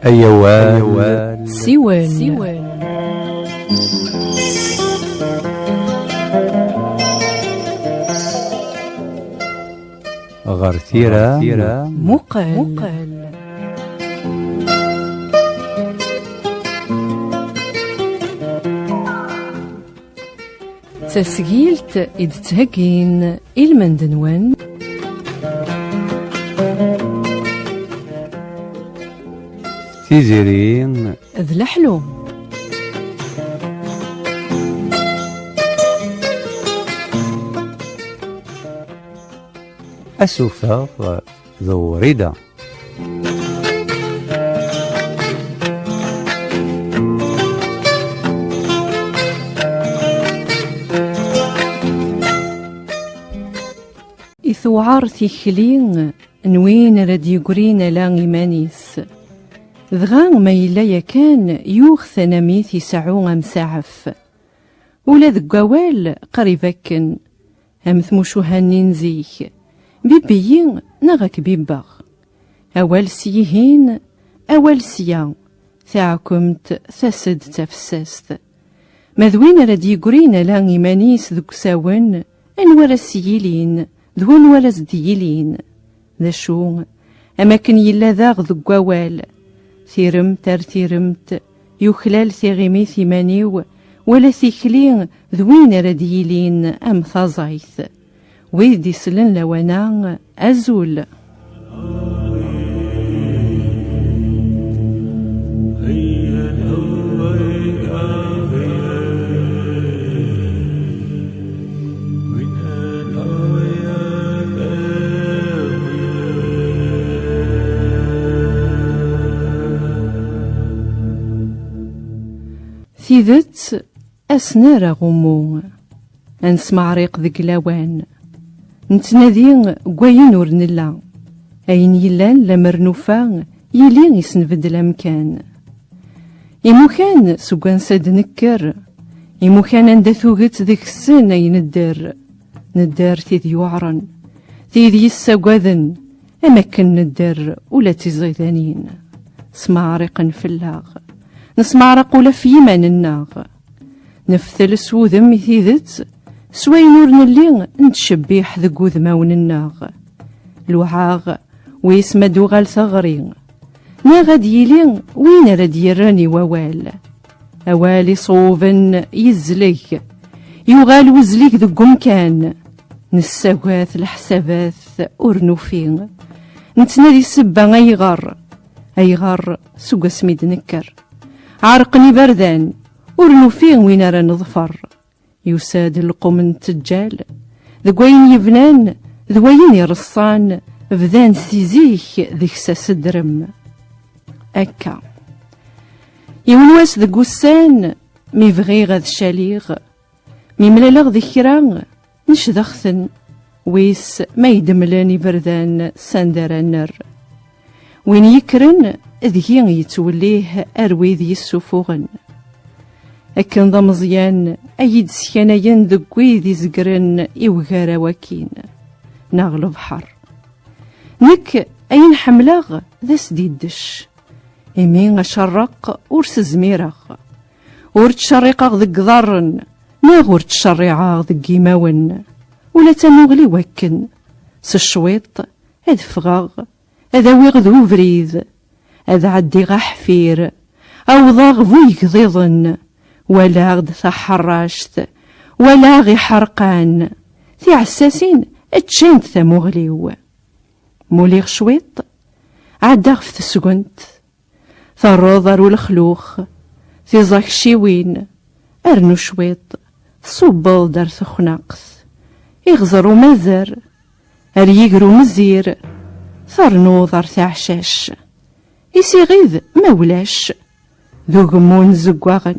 أيوال سيوان غرثيرة مقال تسجيلت إذ تهجين المندنوان تيزيرين ذ الحلوم أسوفا ذو ردى إثوعار تيخلين نوين ردي يقرين لا إيمانيس ذغان ما يلا كان يوخ ثناميث يسعو مسعف ولا ذقوال قريباكن همث مشوهانين زيك بيبيين نغاك بيباغ أول سيهين أول سيا ثاعكمت ثسد تفسست مذوين ردي يقرين لا إيمانيس ذك ساون أنوار السيلين ذون ولا زديلين ذا شو أماكن يلا ذاغ ذقوال ثيرمت ارثيرمت يخلال ثيغيمي ثمانيو ولا ثيخلين ذوين رديلين أم ثازايث ويدي سلن لوانا أزول ثيذت أسنار غمو أنسمع ريق ذك لاوان نتنادي قوين ورنلا أين يلان لمرنوفا يلي يسنفد الأمكان إمو كان سوكان ساد نكر إمو كان اندثوغت ذيك السن أين ندار تيذ يوعرن تيذ يساقاذن أماكن ندار ولا تزيدانين سمع ريقا فلاغ نسمع رقولة في يمان الناغ نفتل سوذم ثيذت سوي نور نلي نتشبيح ذقو ذماون الناغ الوعاغ ويسمى دوغال ثغري ناغد يلي وين رد يراني ووال أوالي صوفن يزليك يغال وزليك ذقو مكان نساوات الحسابات أورنوفين نتنادي السبا أيغار سوق سميد نكر عرقني بردان ورنوفين وين راه نظفر يساد القوم التجال ذوين يبنان ذوين يرصان فذان سيزيك ذيك سدرم أكا يونواس ذا قسان ميفغي غاذ شاليغ ميملالغ ذكران نشدخثن ويس ما يدملاني بردان ساندرانر وين يكرن ذهين يتوليه أروي ذي السفوغن أكن ذا مزيان أيد سكانيان ذقوي ذي زقرن إوغارا وكين ناغلو بحر نك أين حملاغ ذا سديدش إمين أشرق ورس زميرغ ورتشرقغ ذق ضارن ناغ ورتشرعاغ ذق إيماون ولا تنوغلي وكن سشويط أدفغاغ أذا ويغذو فريذ أذا عدي غحفير أو ضاغ فويك ضيضن ولا غد ثحراشت ولا غي حرقان في عساسين اتشانت ثموغليو موليغ شويط عداغ في تسقنت ثروضر والخلوخ في زاك شيوين أرنو شويط صوبال دار ثخناقث يغزرو مزر أريقرو مزير ثرنو ضر ثعشاش يسيغيذ مولاش ذو غمون زقواغن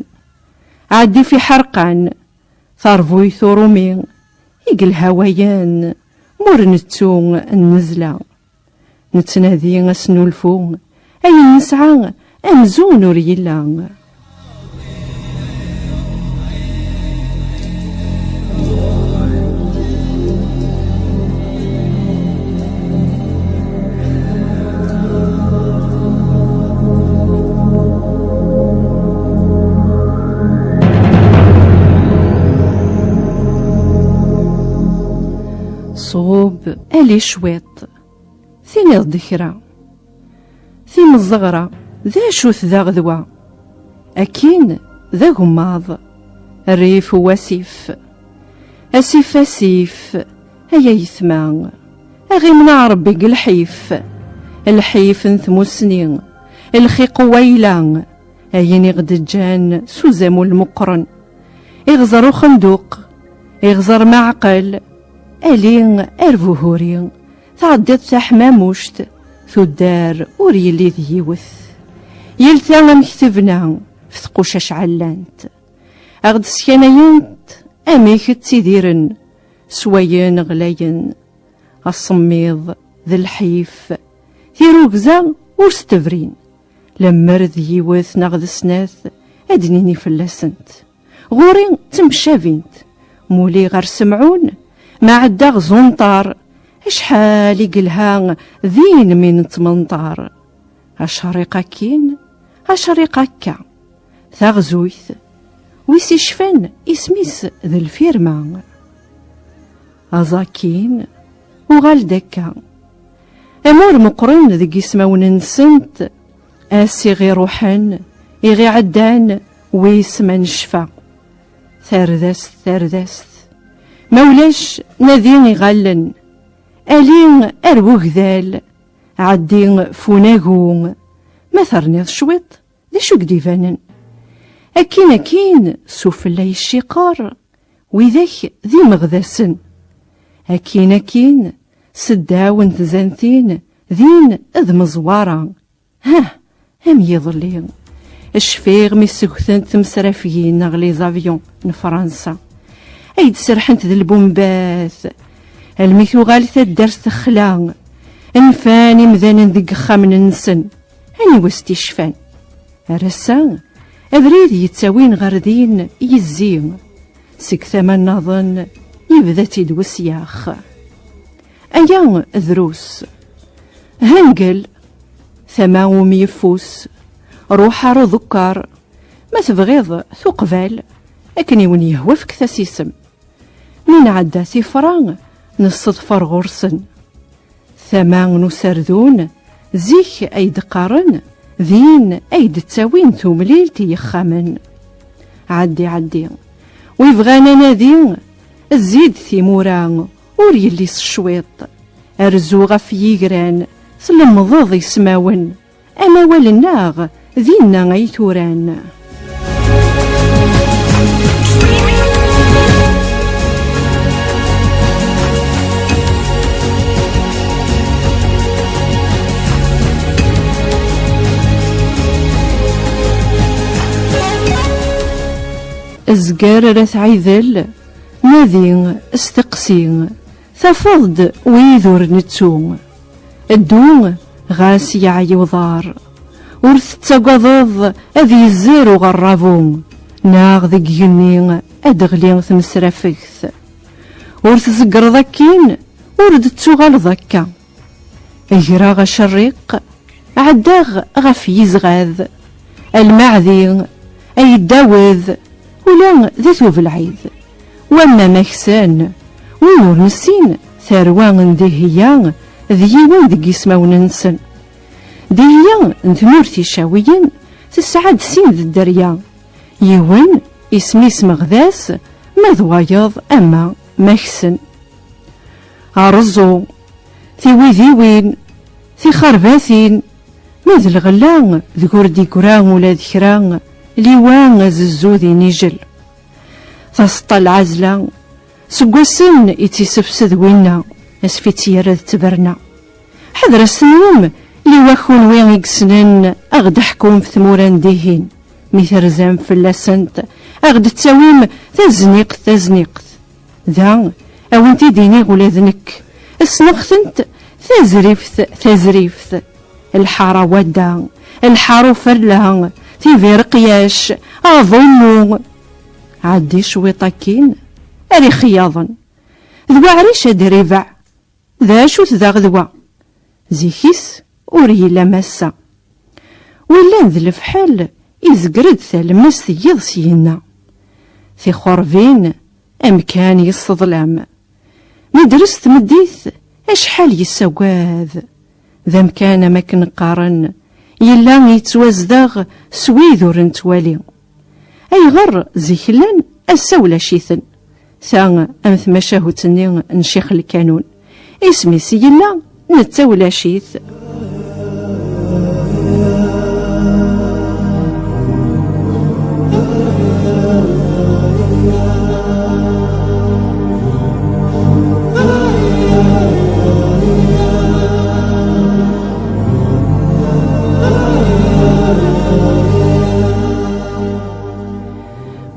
عدي في حرقان ثارفوي ثورومي يقل هوايان مورنتو النزلة نتنادي اسنو الفو أي نسعى أمزون ريلا ذهب ألي شويط ثيني ذكرى ثيم الزغرة ذا شوث ذا غذوة أكين ذا غماض الريف واسيف أسيف أسيف هيا يثمان أغي من ربي الحيف نثمو سنين الخيق ويلان أين يغد جان سوزامو المقرن يغزر خندوق يغزر معقل ألين أرفوهورين تعدد تحماموشت ثو الدار وريلي ذيوث يلتا مكتبنا في ثقوشاش علانت أغد سكانينت أميك تسيديرن سوين غلاين الصميض ذي الحيف في روكزا وستفرين لما رذيوث نغد سناث أدنيني فلاسنت غوري تمشافينت مولي غير سمعون ما عدا غزونطار اشحال يقلها ذين من تمنطار اشريقا كين اشريقا كا ثغزويث ويسي شفان اسميس ذا الفيرما أزاكين وغال دكا أمور مقرن ذي اسماون نسنت آسي غي روحان إغي عدان ويسمن شفا ثردست مولاش نذيني غلن ألين أروغ ذال عدين فوناغون ما ثرنيض شويط ذي شو قديفانن أكين سوفلاي الشقار وذاك ذي مغذاسن أكين سداون تزانتين ذين أذ مزوارا هم يظلين الشفيغ ميسوكتن تمسرافيين نغلي زافيون نفرنسا أيد سرحنت ذي البومباث الميثو غالثة الدرس تخلان انفاني مذانا ذي خامن نسن هاني وستي شفان رسان أبريد يتساوين غردين يزين سك ثمن نظن يبدا تيد وسياخ أيام ذروس هنقل ثماوم يفوس روح رذكار ما تبغيض ثقبال لكن يون يهوى فيك ثاسيسم من عدا سفران نصدفر غرسن ثمان نسردون زيك أيد قارن ذين أيد تساوين ثمليل تيخامن عدي ويبغانا نادين الزيد ثيموران وريليس الشويط أرزو غف يجران سلم ضض يسماون أما والناغ ذينا غيثوران أزقار رث عيذل ناذين استقسين ثفض ويذور نتسوم الدوم غاس يعي وضار ورث تقضض أذي الزير وغرافون ناغ ذي جنين أدغلين ثمسرافكث ورث زقر ذكين ورد تسوغل ذكا إجراغ شريق عداغ غف يزغاذ المعذين أي الداوذ ولا ذاتو بالعيد وما مكسان ونور نسين ثروان دهيان ذيوان ذي اسماون نسن دهيان نثمورتي شاويين تسعد سين ذي الدريا يوان اسميس مغذاس مذوايض أما مكسن عرزو ذيوين ثي خرباثين ماذ الغلان ذكور ديكوران ولا ذكران ليوان ززوذي نيجل تسطى العزلة سقوسن يتسفسد وينا اسفيت يرد تبرنا حذر السنوم ليواخون وين يقسنن اغد حكوم في ثموران ديهين ميثرزام فلاسنت اغد تساويم تزنيقت ذا او انتي ديني غولادنك السنقثنت تزريفت الحارة ودا الحارو فرلها تيفير قياش أظنو عدي شويطاكين أري خياضا ذوا عريش دريفع ذا شو تذا ذوا زيكيس أوري لمسا ولا ذا الفحال إزقرد ثالمس ثيض سينا في خورفين أمكان يصظلام مدرس تمديث أشحال يساقاذ ذا مكان ما كنقارن يلا يتوازدغ سويد ور نتوالي أيغر زيكلان السولة شيثن ثا أمث مشاهوتني نشيخ الكانون اسمي سيلا نتاولا شيث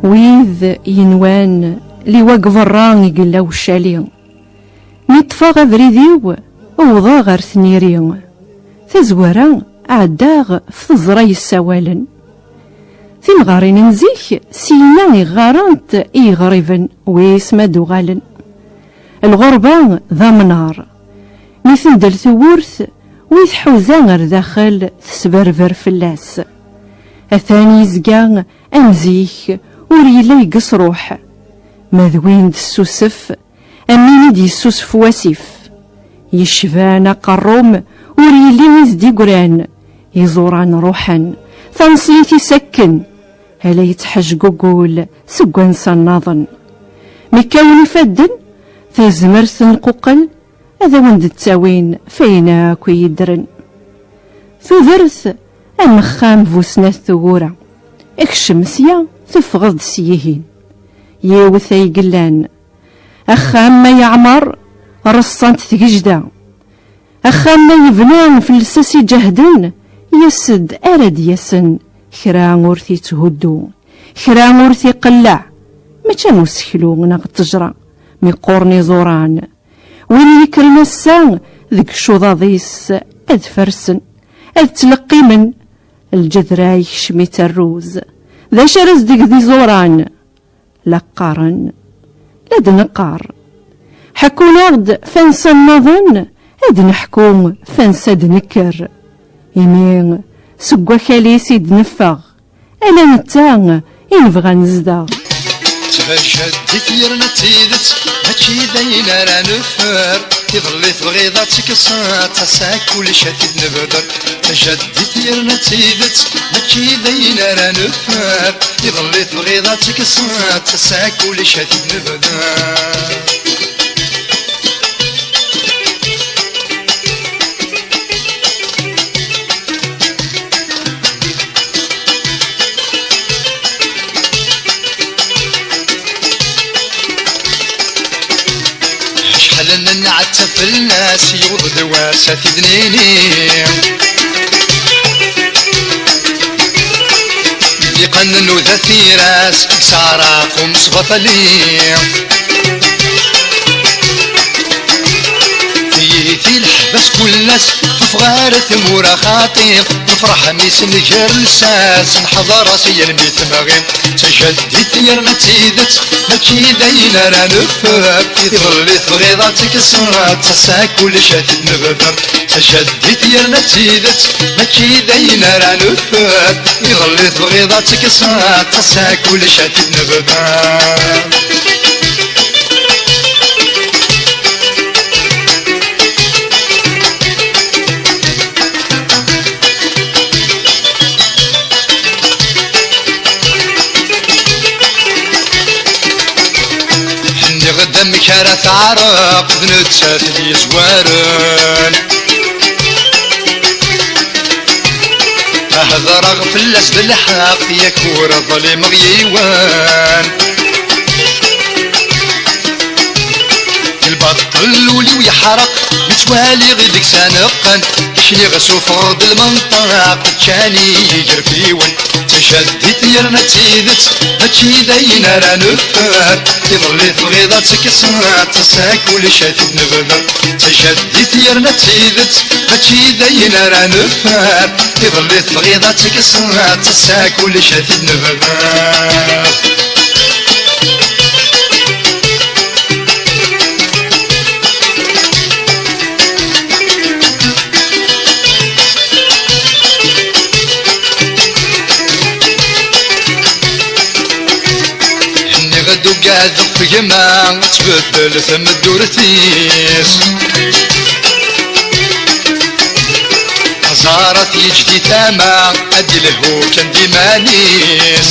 ويذ ينوان لي واقف الران يقلا وشالي نطفى غبريديو ووضا غير ثنيري تزورا عداغ في زراي السوالن ثين غارين نزيك سينا يغارنت يغربن ويسما دوغالن الغربة ذا منار مثل دل ثورث ويثحوزا غير داخل تسبربر فلاس الثاني زقا أمزيك وريلا يقص روح مذوين دسوسف أميني دي السوسف واسف يشفانا قروم وريلي يزدي قران يزوران روحا ثنصيتي سكن هلا يتحج قول سقوان صناظن مكاوني فدن تزمر ثنقوقل هذا وند التاوين فيناك يدرن ثوذرث أمخام فوسنا الثغورة اكشمسيا تفغض سيهين ياوث يقلان أخام ما يعمر رصانت ثقجدا أخام ما يبنان في الساسي جهدن يسد أرد يسن خرا غورثي تهدو خرا غورثي قلع ما كانوا سكلو ناغ التجرة ميقورني زوران وين يكرنا السان ذك شوضاضيس أد فرسن أد تلقي من الجذراي شميت الروز ذا شرز ديك ذي زوران لا قارن لا دنقار حكونا غد فانسا النظن هاد نحكوم فانسا دنكر يمين سقوا خالي سيد نفغ انا نتاع ينبغى نزدغ تفشدت يرنا تيدت هاتشي داينا راه نفر يظلي تبغيضاتك صات تساك كل شاتد نبدر تجدت يرنا تيدت هاتشي داينا راه نفر يظلي تبغيضاتك صات تساك كل شاتد نبدر لنا نعتف الناس يوض دواسة ذنيني اللي قننو ذا ثيراس ساراقهم صبطلي في الحبس كل ناس تفغار ثمورة خاطير نفرح ميس نجر لساس نحضر راسي الميت مغيم تجدد يرنا تيدت ماشي داينا راه نفر يظل تبغيضاتك صرات تسا كل شاتد نبدر تجدد يرنا تيدت ماشي داينا راه نفر يظل تبغيضاتك صرات تسا كل شاتد نبدر غدا مكارث عرق ذنتسات لي زوارن هذا رغف اللس بالحق يكور ظلم غيوان البطل ولي ويحرق متوالي غيدك سانقا كشني غسو فرد المنطق تشاني يجر فيون تشدد يرنا تيدت هاتشي داينا راه نفر يظل تبغيضاتك صرات تساك كل شاتد نبدر تشدد يرنا تيدت هاتشي داينا راه نفر يظل تبغيضاتك صرات تساك كل شاتد نبدر غدو قاعد في جماع تبدل ثم الدورتيس يجدي ثما أدي لهو كان ديمانيس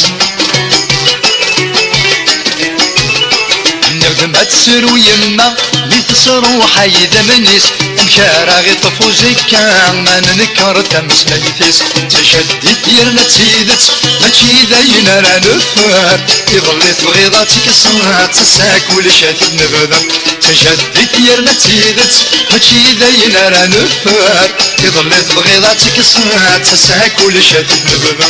نخدم هتسرو يما لي تصرو حيد منيس مكارا غي طفو زكا ما ننكر تمس ميتيس تشديت يرنا تسيدت ماشي داين راه نفر يظلي تبغيضاتك صنعت تساك ولشات نبدا تشديت يرنا تسيدت ماشي داين راه نفر يظلي تبغيضاتك صنعت تساك ولشات نبدا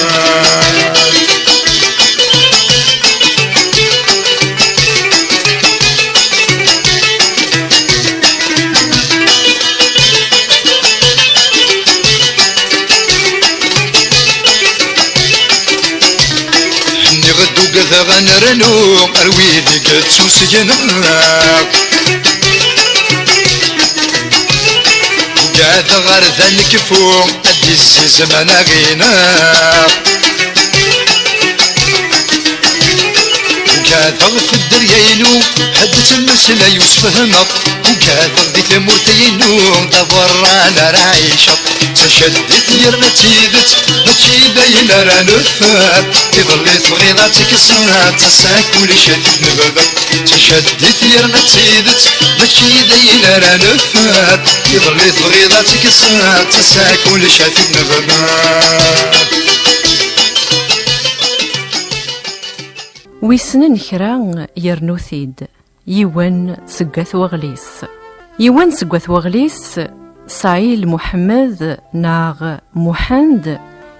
قذا غنرنو أرويدي قد سوسجناك وقاد غرذا نكفو أدي الزمان غيناك وقاد في الدريينو حدث المسلا يوسفهمك وقاد ذي ثمورتينو دبرانا رايشك تشدت يرنا تيدت ماشي باين راه نفر يظلي تبغيضاتك صنعت تساك ولشات نبدا تشدت يرنا تيدت ماشي باين راه نفر يظلي تبغيضاتك صنعت تساك ولشات نبدا ويسنن كرا يرنو ثيد يوان سقاث وغليس يوان سقاث وغليس صايل محمد ناغ محمد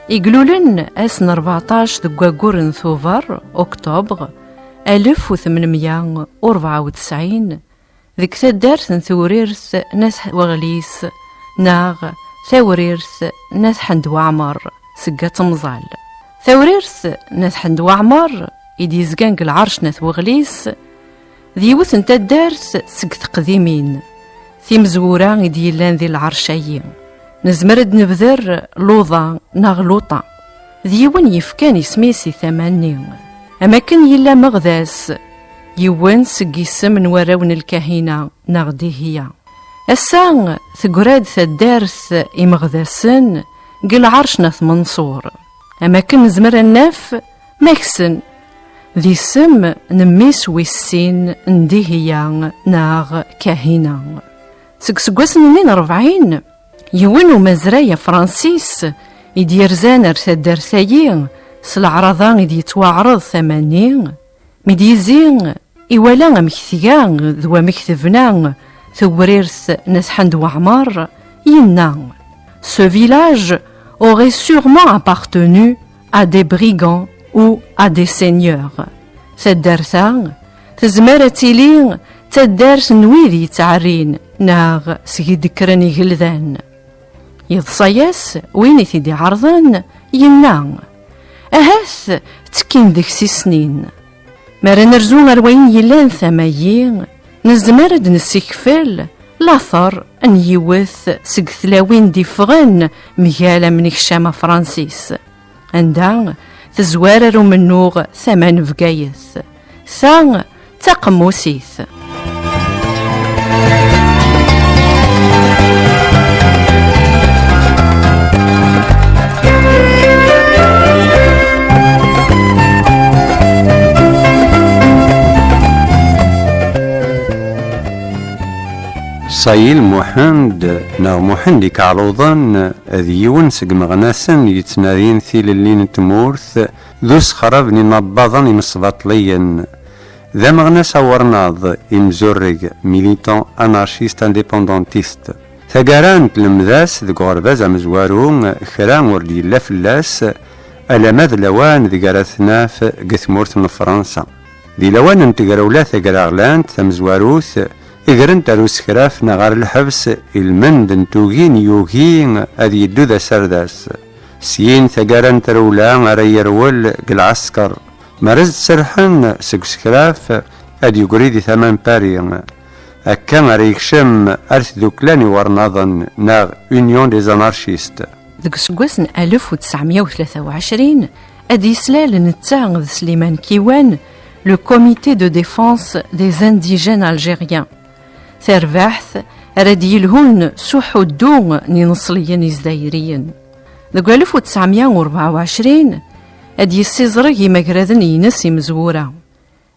يقولولن اسن 14 دقاقور ثوفر أكتوبر 1894 ذيك تدارت ثوريرث ناس وغليس ناغ ثوريرث ناس حند وعمر سقات مزال ثوريرث ناس حند وعمر إدي زقانق العرش ناس وغليس ذيوث انت دارت سقت قديمين ثي مزورا إدي لان ذي العرشايين نزمرد نبذر لوضا ناغلوطا ذيوان يفكان اسميسي ثمانين أما كان يلا مغذاس يوان سقي السم نوراون الكاهنة ناغدي هي السان ثقراد ثدارث إمغذاسن قل عرش ناث منصور أما كان نزمر الناف ماكسن ذي سم نميس ويسين نديهيا ناغ كاهنة سقسقوسن من 40 يوانو مزرايا فرانسيس يدير زانر ثدار ثايين سالعرضان يدي توعرض 80 ميديزين إوالا مكثيان ذو مكتبنا ثوريرث ناس حند وعمار ينا Ce village aurait sûrement appartenu à des brigands ou à des seigneurs. تدارثا تزمارة تيلين تدارث نويدي تعرين ناغ سيد كراني غلذان يضصياس وين ثيدي عرضان ينا أهاث تكين ذيك 6 سنين مارا نرزو أروين يلان ثمايين نزمارد نسيكفل لاثر أن يوث سقثلاوين دي فغن ميالا من الشام فرانسيس عندها تزوارر منوغ 8 فقايث ثان تقموسيث صايل محمد ناغ محمد كعلوضان ذي يون سق مغناسن يتنادين ثيل اللين تمورث ذو سخراب نباضان يمصباطليا ذا مغناس ورناض يمزورق ميليتون انارشيست انديبوندونتيست ثقارانت المذاس ذو غرباز مزوارون خران وردي لا فلاس ألا ماذ لوان ذي قراثناف قثمورث من فرنسا ذي لوان انتقرولا ثقراغلانت ثمزواروث إذرنت روس خراف نغار الحبس المند نتوغين يوغين أذي يدو ذا سرداس سين ثقارن ترولا ريرول قلعسكر مرز سرحن سكس خراف أدي يقريدي 8 باري أكا ريكشم أرث دوكلاني ورناضن ناغ أونيون دي زانارشيست ذك سكوسن 1923 أدي سلال نتاغ سليمان كيوان لو كوميتي دو ديفونس دي انديجين الجيريان ثرباحث رادي يلهون سوحو الدون نصليين إزدايريين ذو 1924 أد يسيزرق يمقردن ينس يمزورا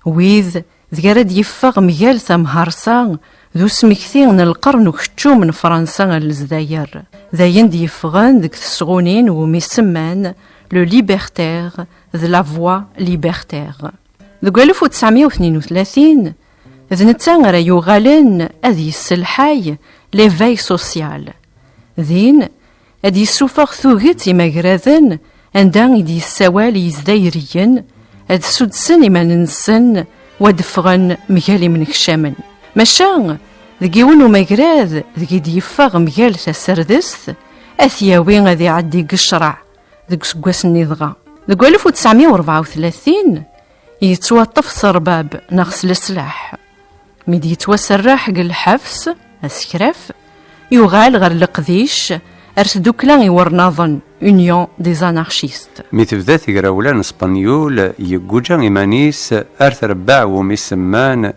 ويذ ذكرد يفغ مجال ثمهرسا ذو سمكثين القرن وكتشو من فرنسا للزداير ذاين دي يفغان ذك تسغونين وميسمان لو ليبرتير ذ لا فوا ليبرتير ذو 1932 ذ نتسان يوغالن أذ يسلحاي ليفاي سوسيال ذين أد يسوفغ ثوغت يمقردن عندما يدي السوال يزدايريا أد سدسن إما ننسن ودفغن مجالي من كشامن ماشا ذكيون ومقراذ ذكي ديفاغ مجال تسردست أثياوين غادي يعدي قشرع ذك سكواس النضغة ذكو 1934 يتوطف صرباب نغس السلاح ميدي يتوسرح قل الحفس أسكراف يغال غير القديش أرسدوكلا يورناظن Union des anarchistes. مثل تقراولان اسبانيول يقوجا إيمانيس أرثرباع ومسمان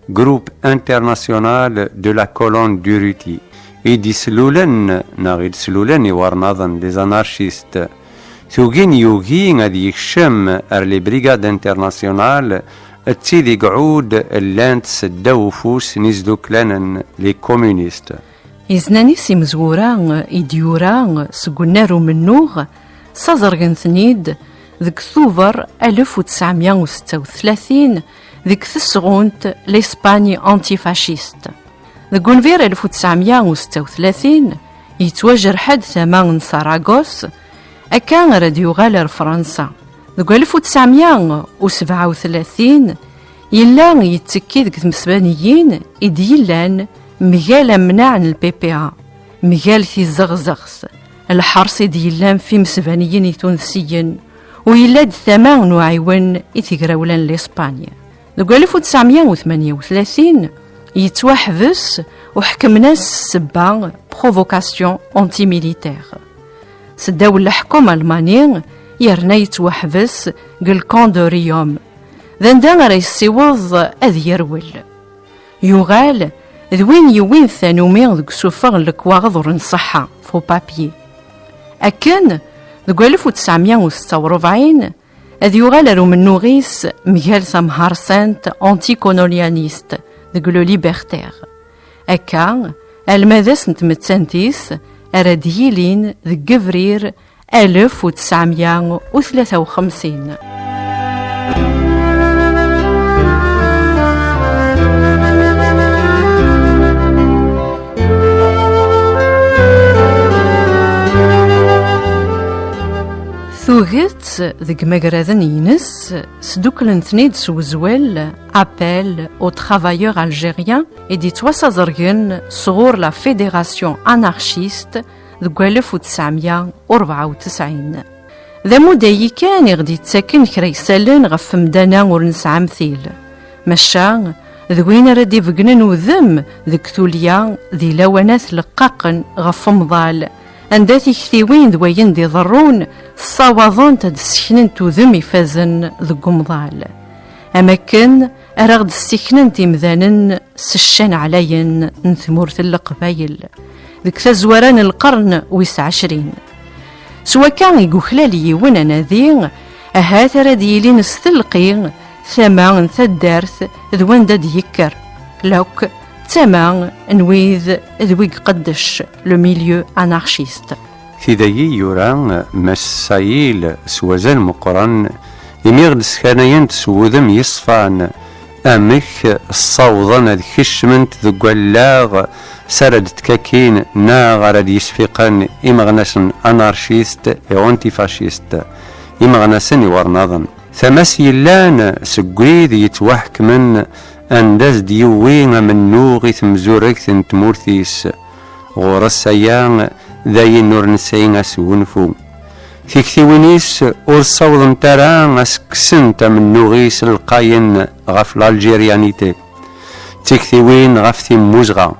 جروب انترناسيونال دو لا كولون دوروتي يدسلولن ناغي دسلولن يورناظن دي زانارشيست ثوغين يوغين غادي يكشم ار لي بريغاد انترناسيونال تسيدي قعود اللانت سداو فوس نزدوكلانن لي كومونيست إزناني سيمزورا إديورا سقنارو منوغ سازرغن ثنيد ذك ثوفر 1936 ذك ثسغونت لإسباني أنتيفاشيست ذك ونفير 1936 يتواجر حد ثمان ساراغوس أكان راديو غالر فرنسا ذك 1937 يلا يتكي ذك المسبانيين إديلان مجال منع البي بي ا مجال في الزغزغس الحرس ديالان في مسبانيين تونسيين ويلاد ثمان وعيون يتقراولان لإسبانيا ذو 1938 يتوحبس وحكم ناس سبا بروفوكاسيون أنتي ميليتير سداو الحكومة المانيين يرنا يتوحبس قل كوندوريوم ذندا راه يسيوض أذ يرول يغال ذوين يوين ثانومي ذك سوفغ الكواغض ورنصحة فو بابيي أكن ذو 1946 أذ يغال من نوغيس مجال ثمهار سانت أنتي كولونياليست ذك لو ليبرتير أكا الماذاس نتمتسانتيس أراديلين ذك جفرير 1953 ثوغت ذك مقراذن ينس سدوكلن ثنيد سوزوال أبل أو ترافايور ألجيريان إدي تواسا زرغن صغور لا فيدراسيون أنارشيست ذك 1994 ذا موداي كان يغدي تساكن كريسالن غف مدانا ورنسعى مثيل ماشا ذوين ردي فقنن وذم ذك ثوليا ذي لوانات لقاقن غف مضال أنداتي كثيوين ذوين دي ضرون الصواظون تد السكنن توذم يفازن ذك مضال أماكن أرغد السكنن تمذانن سشان علين نثمورت القبايل ذك تزوران القرن 29 سوا كان يقوخلالي ونانا ذي أهات رديلي نستلقي ثمان ثدارث ذوان داد يكر لوك تمام نويذ ذويق قدش لو ميليو انارشيست ثدايي يوران مسايل سوازان مقرن يميغد سكانيان تسوذم يصفان أمك الصوضان ذ خشمنت ذو قلاغ سرد تكاكين ناغرد يسفقان إمغنسن أنارشيست أو أنتيفاشيست إمغنسن يورناظن ثمس يلان سقويذ يتوحك من أنداز ديوين من نوغي ثمزورك ثنتمورثيس غور السيان ذاي نور نسعين أسونفو في كثيوينيس أور صوض تران أسكسنت من نوغيس القاين غف الألجيريانيتي تكثيوين غف ثموزغا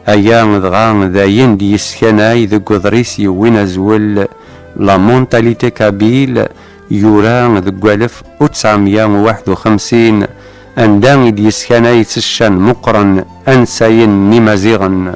أيام ذغان ذاين دي يسكناي ذو قدريس يوين أزول لا مونتاليتي كابيل يوران ذو 1951 أندان دي يسكناي تسشان مقرن أنساين نمازيغن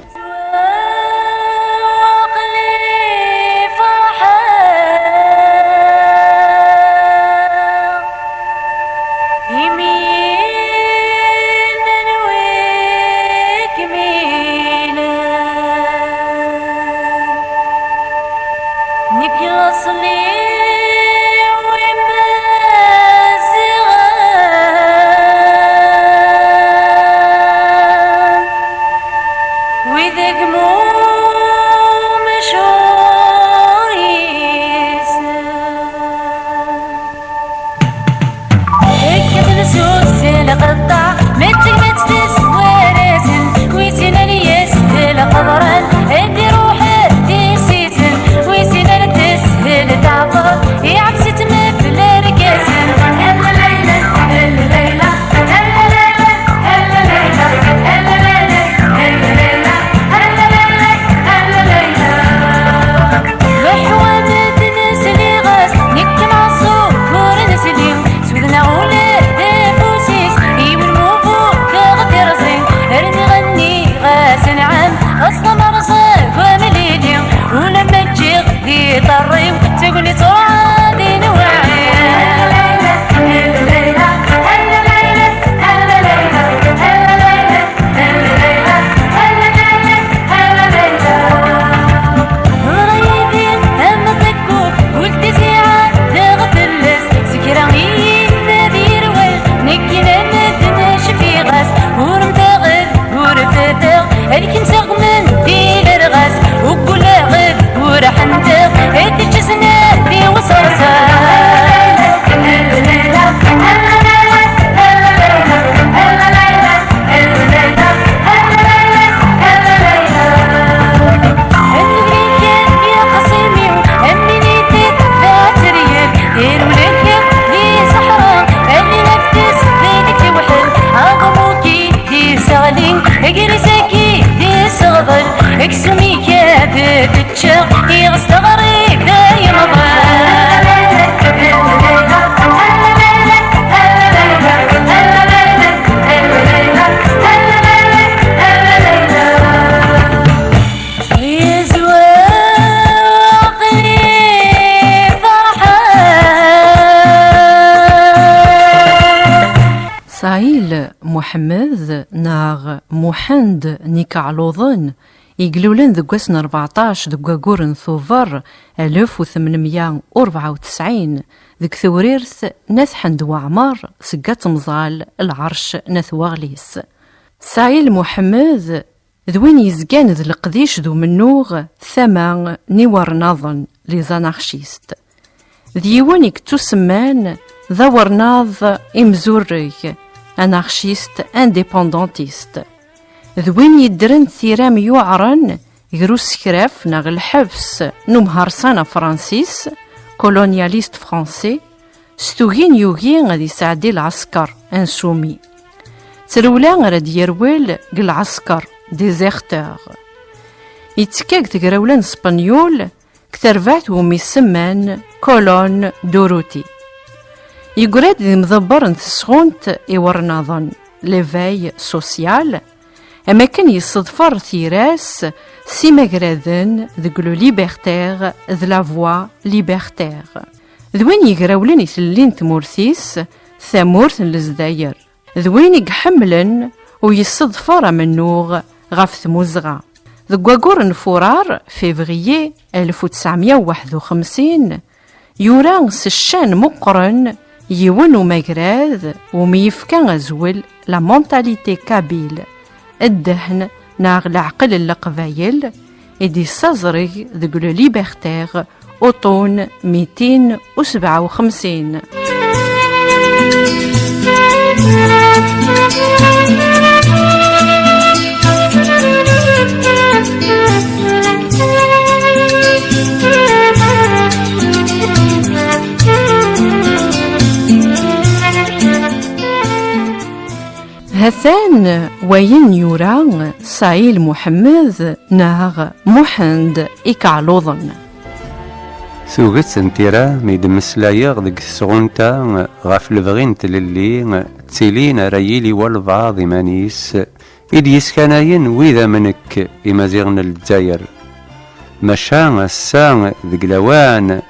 محمد ناغ محمد نيكالوظن يقلولن ذو قسن 14 ذو قاقورن ثوفر 1894 ذك ثوريرث نثحند وعمار سقات مزال العرش نثواغليس. سعيل محمد ذوين يزقان ذو القديش ذو منوغ ثمان نيور ناظن لزاناخشيست ذيوانيك تسمان ذا ورناظ إمزوري أنارشيست انديبندونتيست ذوين يدرن ثيرام يوعرن غروس كراف ناغ الحبس نمهرسانا فرانسيس كولونياليست فرانسي ستوغين يوغي غادي يساعدي العسكر انسومي ترولا غاد يرويل العسكر ديزيرتور يتكاك تقراولان اسبانيول كترفعت ومي سمان كولون دوروتي يقراد ذي مضبر تسخونت إورناظن ليفاي سوسيال أما كان يصدفر ثيراس سيما قرادن ذقلو ليبرتير ذ لا فوا ليبرتير ذوين يقراولن يثلين تمورثيس ثامورث لزداير ذوين يقحملن ويصدفر منوغ غاف ثموزغا ذقواقور نفورار فيفغيي 1951 يوران سشان مقرن يون ومقراذ وميفكا غزول لا مونتاليتي كابيل الدهن ناغ العقل القبايل إدي سازرغ ذقل ليبرتير أوطون 257. هثان وين يوران سعيل محمد ناغ محمد إكالوظن ثوغت سنتيرا ميد مسلايغ ديك السغونتا غاف البغين تللي تسيلين رايلي والبعض مانيس إديس كاناين وإذا منك إمازيغن الجزائر مشان السان ذيك لوان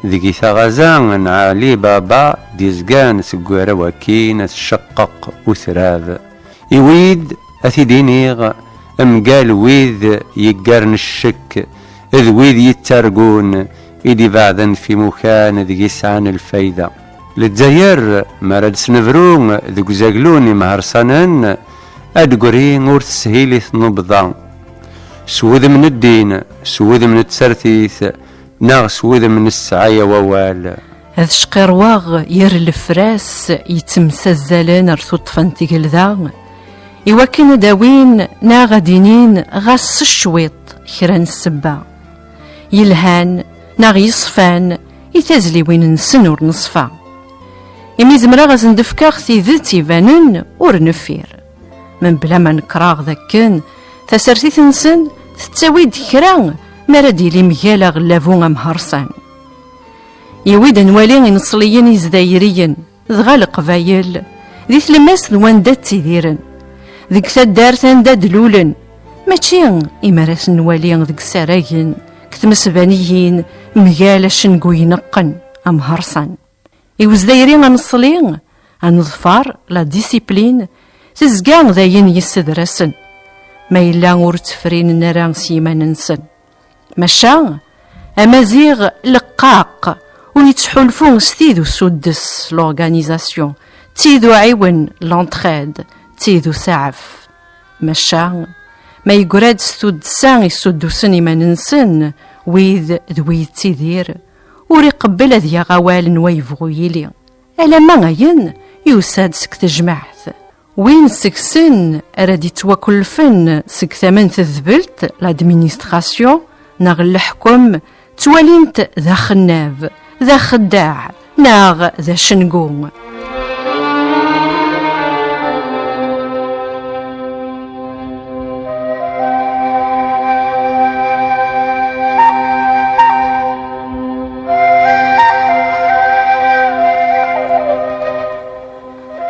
ذيك ثغزان علي بابا ديزقان سقوارا وكين الشقق وثراذ يويد أثيدينيغ أمقال ويذ يقارن الشك إذ ويذ يترقون إدي بعدا في مكان ذي يسعان الفايدة للجزائر مراد سنفرون ذيك زاقلوني مهرسانان أدقري نور تسهيلي نبضان سوذ من الدين سوذ من التسرثيث ناغ سوذ من السعاية ووال هذا شقيرواغ ير الفراس يتمسزلان رثو طفن تقلذا إواكن داوين ناغ دينين غاس الشويط خيران السبا يلهان ناغ يصفان يتازلي وين نسنور نصفا إمي زمرا غاز ندفكاغ ذاتي فانن ور نفير من بلا ما نكراغ ذاكن تسرثيث نسن تتاويد كرا مرادي لي مجالا غلافو مهرسان يويد نوالي نصليين يزدايريين ذغا القبايل ذي تلماس ذوان دات تيديرن ذيك تدار تندا دلولن ماشي إماراس نوالي ذيك السراين كتمسبانيين مجالا شنقو ينقن مهرسان يوزدايرين نصلين نظفار لا ديسيبلين تزقان ذاين يستدرسن ما إلا ور تفرين نران سيما ننسن ماشا أمازيغ لقاق ويتحولفون ستيدو سودس لورغانيزاسيون تيدو عيون لونتريد تيدو سعف ماشا ما يقراد سودسان يسودسن ما ننسن ويذ ذويد تيدير وريقبل ذي غوال ويفغو يلي ألا ما غين يوساد سكت جمعث وين سكسن رادي توكلفن سك ثمن تذبلت لادمينستراسيون ناغ الحكم توالينت ذا خناف ذا خداع ناغ ذا شنقوم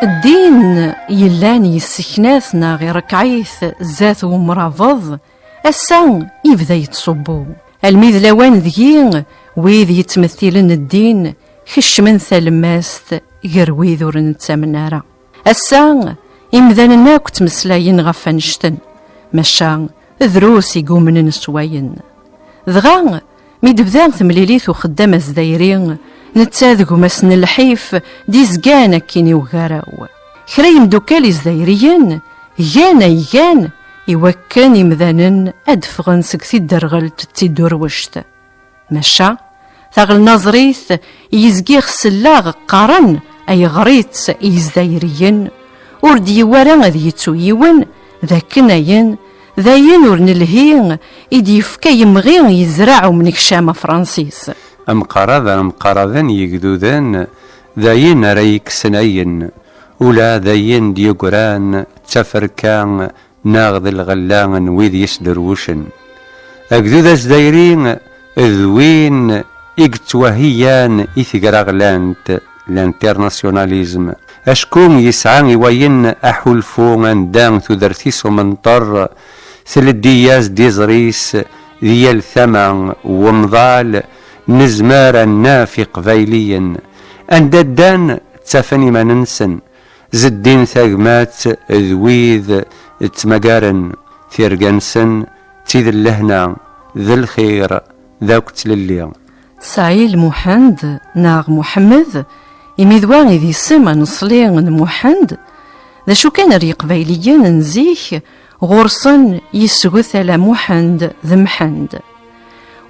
الدين يلاني السكناثنا غير ركعيث زات ومرافض السان يبدا يتصبو الميذلوان ذيين ويذ يتمثلن الدين خش من ثلماست غير ويذ ورن تمنارا السان إمذاننا كتمسلاين غف نشتن ماشا دروس يقومن نسواين دغا ميدبدا تمليليث وخدام الزدايرين نتاذقو مسن الحيف دي زقانا كيني وغاراو خرا يمدوكالي زدايريين يغان يوكان يمذانن أدفغن سكثي الدرغل تتيدور وشت ماشا ثغل نظريث يزقيغ سلاغ قارن أي غريت يزدايريين وردي ورا ذي يتويون ذاكناين ذاين ورنلهين يديفكا يمغين يزرعو من كشامة فرانسيس أمقراذان يقدودان ذاين ريك سناين ولا ذاين ديوغران تفركان ناغذ الغلان ويذ يسدروشن أقدود أزدايرين ذوين إقتوهيان إثقراغلانت الانترناسيوناليزم أشكون يسعان يوين أحولفو أندان ثدرتيس ومنطر ثلدياز ديزريس ديال ثمن ومضال نزمار النافق فايليا أنددان تفني ما ننسن زدين ثاقمات ذويذ تمقارن ثيرقنسن تيذ اللهنا ذا الخير ذاك تللي سعيل محمد ناغ محمد إميذوان ذي سما نصلين محمد ذا شو كان ريقبايليا نزيح غرصن يسغث على محمد ذا محمد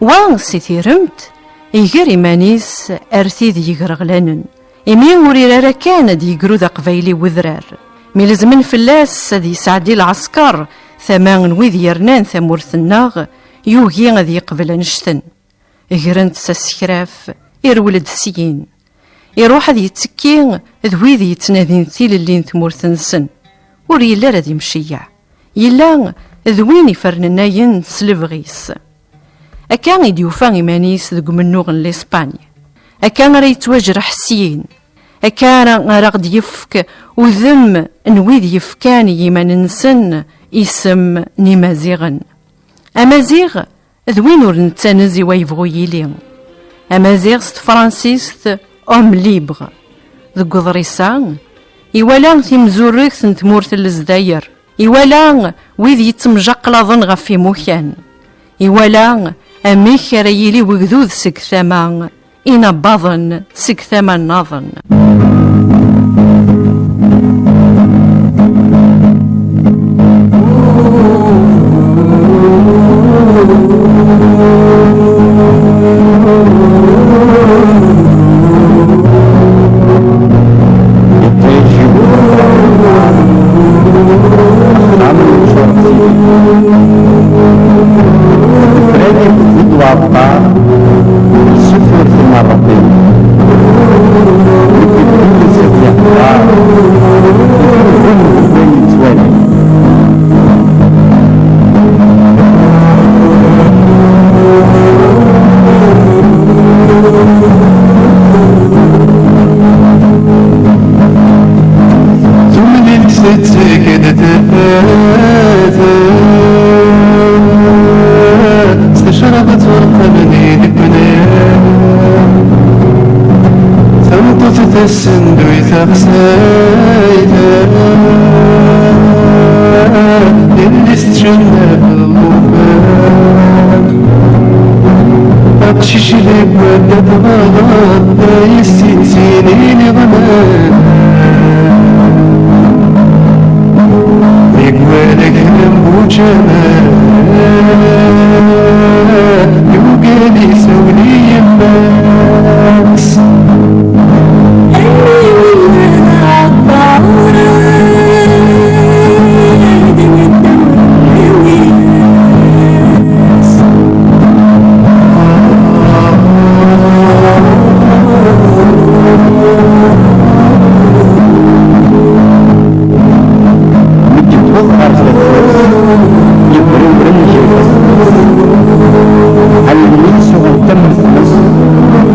وان سيثيرمت يجري مانيس أرثي ذي يقرغلانن إمي وريرا كان دي يقرو ذا قبايلي وذرار ملزمن فلاس ذي سعدي العسكر ثمان وذ يرنان ثمورث الناغ يوغي غذي يقبل نشتن غرنت ساسكراف يرولد سيين يروح ذي يتكين ذوي ذي يتنادين ثيل اللين ثمورث نسن وريلا رذي يمشيع يلا ذوين يفرنناين سلفغيس أكان يديوفان إمانيس ذو منوغن لإسبانيا أكان راه يتواجرح سيين أكان راغد يفك وذم نويذ يفكان يمان نسن اسم نمازيغن أمازيغ ذوين ور نتانزي ويفغو يلي أمازيغ ست فرانسيس أم ليبغ ذو قضريسان إيوالا تيمزوريك تمورث الزداير إيوالا ويذ يتمجقلظن غفي موكان إيوالا أميك رايلي وقذوذ سك ثمان إنا باظن سك ثمان ناظن استشرقت ورقبني دبنيا ثمطت السندوي ثخسيتا اللي استشنى في الغفاق أقشش لك ودت غلط يستنسيني غمان يقوالك هم وجمال يوقالي سولي يماس على الناس وتم في مصر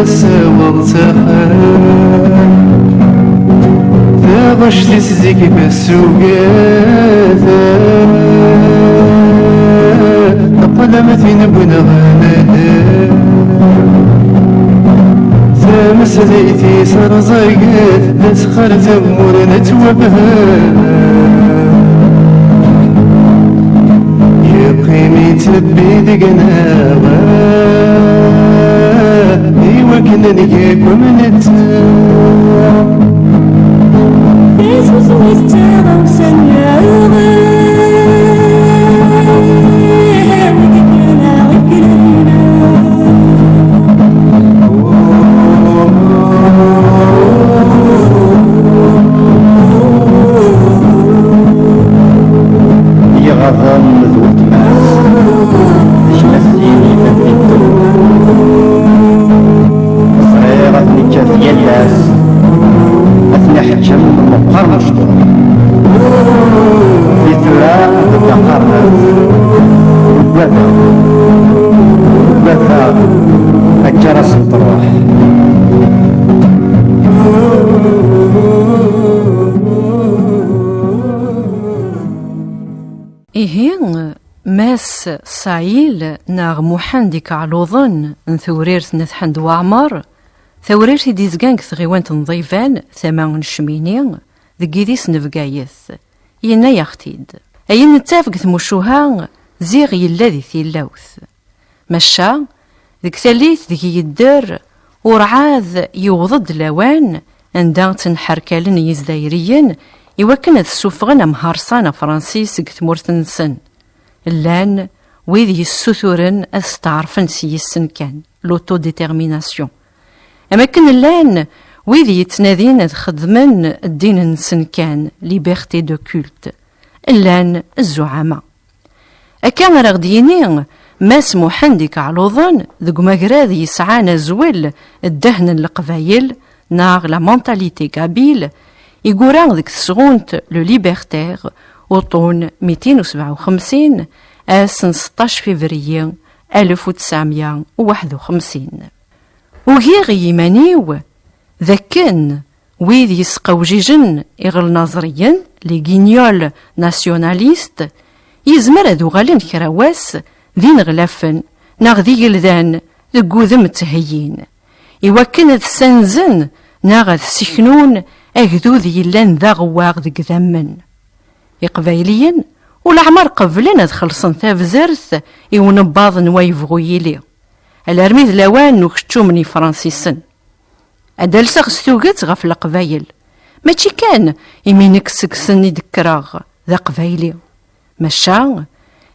تساوى تخان تغش تسزيك بالسوقات قلمتين بنا غنادا مسليتي صار زايقات تسخر تمور نتوبها يبقي ميتبي دقناغا ايوا كنا نجيكم نتنا يسوس ويستاغا وسناغا الجرس تروح إيهين ماس سعيل ناغ محمد كعلوظن نثوريرت نثحند وعمر ثوريرتي ديزغانك ثغيوانت نضيفان ثمان شميني ذكيديس نفقايث ينا يختيد أين نتافق ثمشوها زيغ يلا ذي ثيلاوث مشا ذك ثليث ذكي يدر ورعاذ يوضد لوان عندها تنحركالن يزدايريين يوكن السوفغن مهارسانا فرانسيس كتمورت نسن اللان ويذ يسوثورن استعرفن سيسن كان لوتو ديترميناسيون اما كن اللان ويذ يتنادين خدمن الدين نسن كان ليبرتي دو كولت اللان الزعماء أكان رغديني ماس محندك علوظن ذق مقراذ يسعانا زول الدهن القبايل ناغ لا مونتاليتي كابيل يقوران ذك السغونت لو ليبرتير وطون 257 أسن 16 فيفريي 1951 وغير يمانيو ذاكن ويذ يسقوجيجن إغل نظريا لي غينيول ناسيوناليست يزمر ذو غالين كراواس ذين غلافن ناغ ذي يلذان ذو ذم تهيين يوكن ذ سنزن ناغ ذ سكنون أغذو ذي يلان ذا غواغ ذي ذمن إقبايليين والعمر قبلنا دخلصن تافزرث يونباض نوايفغو يلي الارميذ لوان نكتشومني فرانسيسن أدالسغ ستوغت غف القبايل ماشي كان يمينك سكسن يدكراغ ذا قبايلي ماشا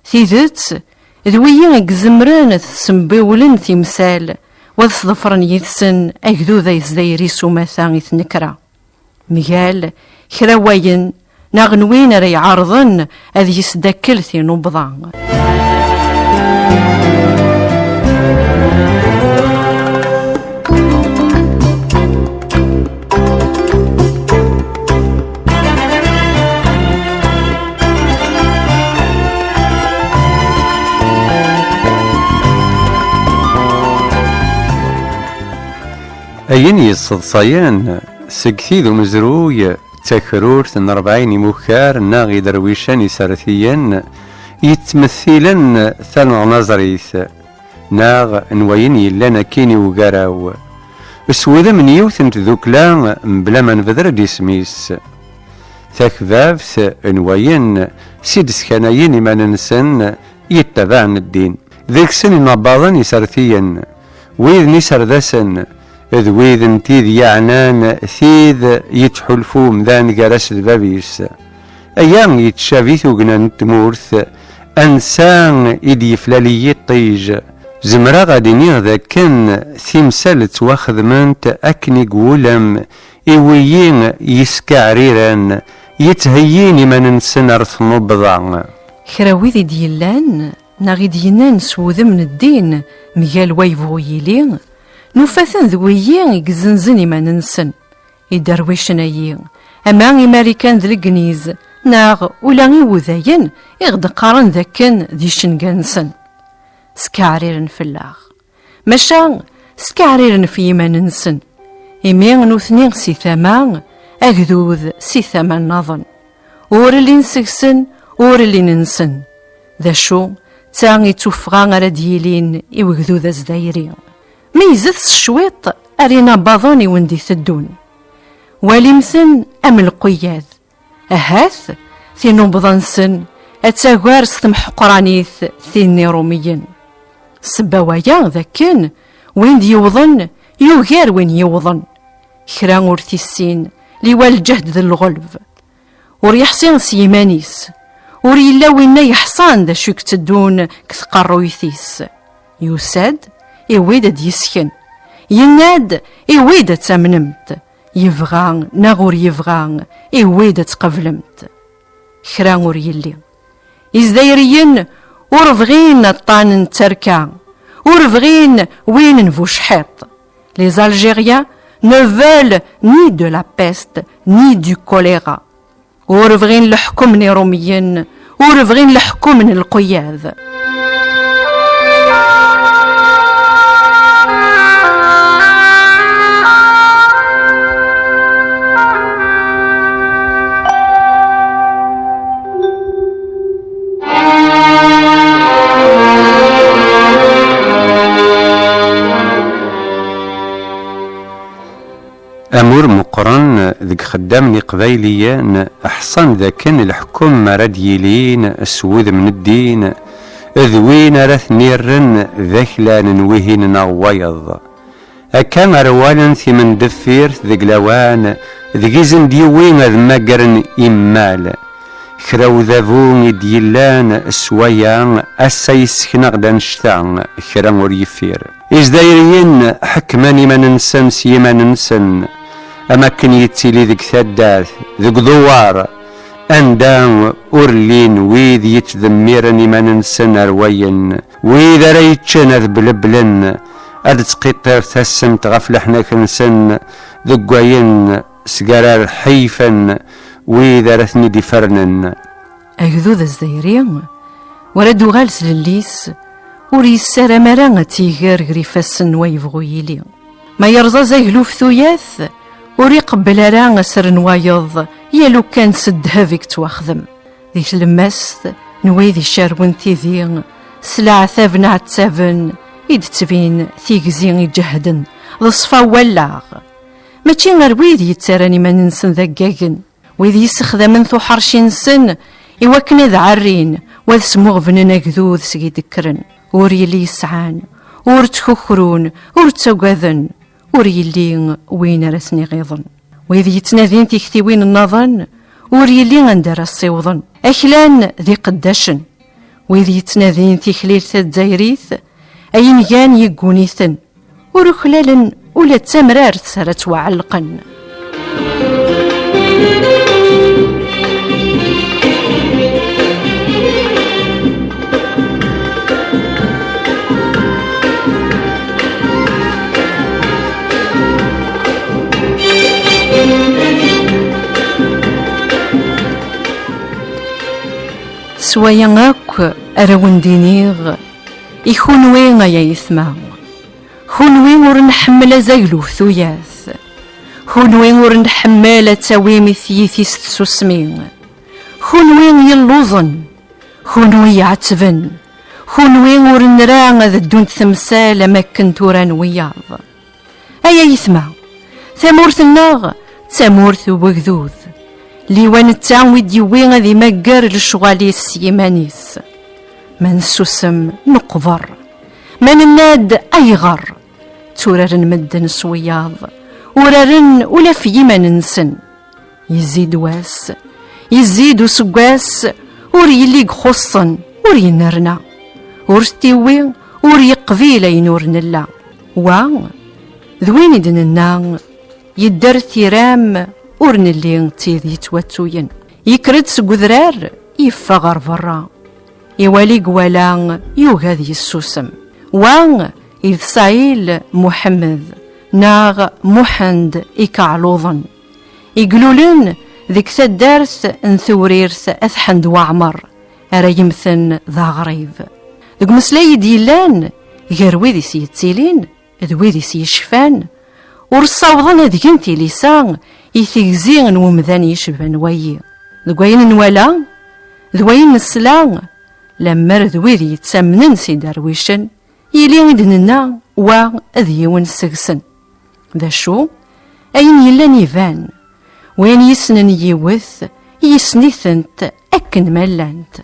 ثيذت ذويين اكزمران تسمبيولن تمثال وتصدفرن يثسن أكذو ذا يزديري سوماثا يثنكرا ميال خراواين ناغنوين ري عارضن أذ يسدكل ثي نبضان أين يصدصيان سكثي ذو مزروي تكرور ثن40 مكار ناغي درويشان يسارثيان يتمثلن ثلم نظريث ناغ نوين يلانا كيني وقراو اسوذا من يوثن تذوكلا بلا ما نبذر ديسميس ثكفافث نوين سيدس كانايين ما ننسن يتبعن الدين ذيك سن نباضا يسارثيان ويذ نسر ذسن ذويذ نتيذ يعنان ثيذ يتحلفو مذان قرس البابيس أيام يتشافيث وقنان تمورث أنسان إدي فلالي الطيج زمرا غادي نيغ كان ثمسالت واخذ منت أكني قولم إويين يسكعريران يتهيين من نسنرث نبضع خراويذ ديالان ناغي دينان سوذ من الدين ميال وايفو يلي نوفاثن ذويين يقزنزن ما ننسن يدرويشنايين أما إماريكان ذا الكنيز ناغ ولا يوذاين يغد قارن ذاكن ذي شنقانسن سكاريرن فلاغ ماشا سكعريرن في يمان نسن إمين نوثنين سي ثمان أجذوذ سي ثمان نظن ور اللي نسكسن ور اللي ننسن ذا شو تاغي توفغا غرا ديالين إوجذوذ زدايري ميزث الشويط أرينا باضوني وندي ثدون والمثن أم القياذ أهاث في نبضنسن أتاغار ستمح قرانيث ثيني روميين سباويا ذاكن وين يوضن يوغير وين يوضن خرا ورثي السين لوا الجهد ذا الغلب وريحسين سيمانيس وريلا وين يحصان ذا شوك تدون كثقارو يثيس يوساد إويدا يسكن يناد إويدا تامنمت يفغان ناغور يفغان إويدا تقبلمت خرا وريلي إزدايريين ورفغين الطان تركا ورفغين وين نفوش حيط Les Algériens ne veulent ni de la peste ni du choléra ورفغين الحكم من روميين ورفغين الحكم من القياذ أمور مقرن ذك خدام قبايليان أحسن ذا كان الحكم مراد يلين أسود من الدين ذوين رث نيرن ذكلان نوهين نغويض أكام روالا ثمن دفير ذك لوان ذكيزن ديوين ذ مقرن إمال خراو ذابون ديلان سويا أسايسكنا غدا نشتان خرا وريفير إزدايريين حكماني ما ننسن سيما ننسن أما كن يتسيلي ذك ثداث ذك ضوار أندام أورلين ويذ يتذميرني ما ننسن أروين وإذا ريتشن أذ بلبلن أذ تقيطر تسمت غفلحنا كنسن ذك وين سقرار حيفا وإذا رثني دي فرنن أجذوذ الزيرين ولدو غالس لليس وريسار مرا تيغير غريفاسن ويفغو يلي ما يرضى زيهلو في ثوياث وريقبل راه سر نوايض يالو كان سدها فيك تواخذم ذيك الماس نويذي شارون تيذين سلع ثابن عتابن إد تبين ثيكزين يجهدن ضصفا ولاغ ماشي غير ويذ يتساراني ما ننسن ذاكاكن ويذ يسخدمن ثو حرشين سن إواكن إذ عرين وذ سموغ فنن أكذوذ سقي دكرن وريلي يسعان ور تخخرون ور تسوقاذن وريلي وين رسني غيظن وإذ يتنادين تيكتيوين النظن وريلي غندر الصيوظن أكلان ذي قداشن وإذ يتنادين تيكليل تدزايريث أين كان يقونيثن ورخلالن ولا تمرار سارت وعلقن سويا أك أراون دينيغ يكون وين يا يسمع هون وين ور نحمل زيلو ثوياث هون وين ور نحمل تاويمي ثيثي ستسوسمين هون وين يلوظن هون وين يعتبن هون وين ور نراغ ذا دون ثمسال ما كنت وران وياض أيا يسمع ثمورث الناغ ثمورث وغذوذ ليوان التعويد يوين ذي مقر لشغالي السيمانيس من سوسم نقبر من الناد أيغر تورارن مدن سوياض ورارن ولا في يمن نسن يزيد واس يزيد سقاس وريليق خصن ورينرنا ورستيوي وريقفيل ينورن الله ذوين دننا يدر ثيرام ورن اللي تيذي تواتوين يكرد سقذرار يفغر برا يوالي قوالا يوغاذي السوسم إذ سايل محمد ناغ محند إكعلوظن يقولون ذيك ثدارث انثوريرث أثحند وعمر أرا يمثن ذا غريب ذيك مسلاي ديلان غير ويذي سيتسيلين ذويذ يشفان ورصاوضن أدقن تيليسا يثيزي نومذان يشبان ويي ذوين نوالا ذوين نسلا لما ذويذ يتسمنن سي درويشن يلي إدننا وأذيون السجسن ذا شو أين يلان يفان وين يسنن يوث يسنيثنت أكن ملانت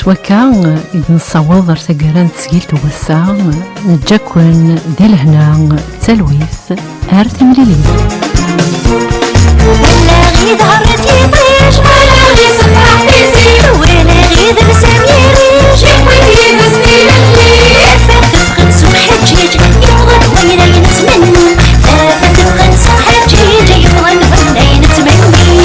وكان نصوض ارتقران تسجيلت وسا نجاكون دي الهنا تلويث ارت مليلين ولا غيد هرتي طيش ولا غيد صفح بيزي ولا غيد مساميري جيبوي بسني للي فتبغن صبح جيج يبغن وينا ينتمني فتبغن صبح جيج يبغن وينا ينتمني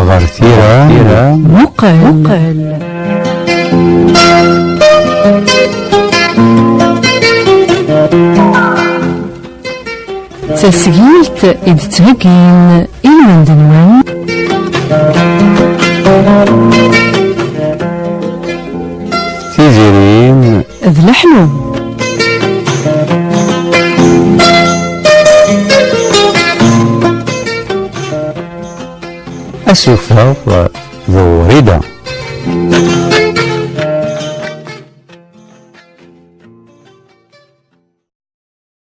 غرثيرة مقال تسجيلت إذ تهجين المندنوان تيزيرين ذ الحلم أسفر ذو ردى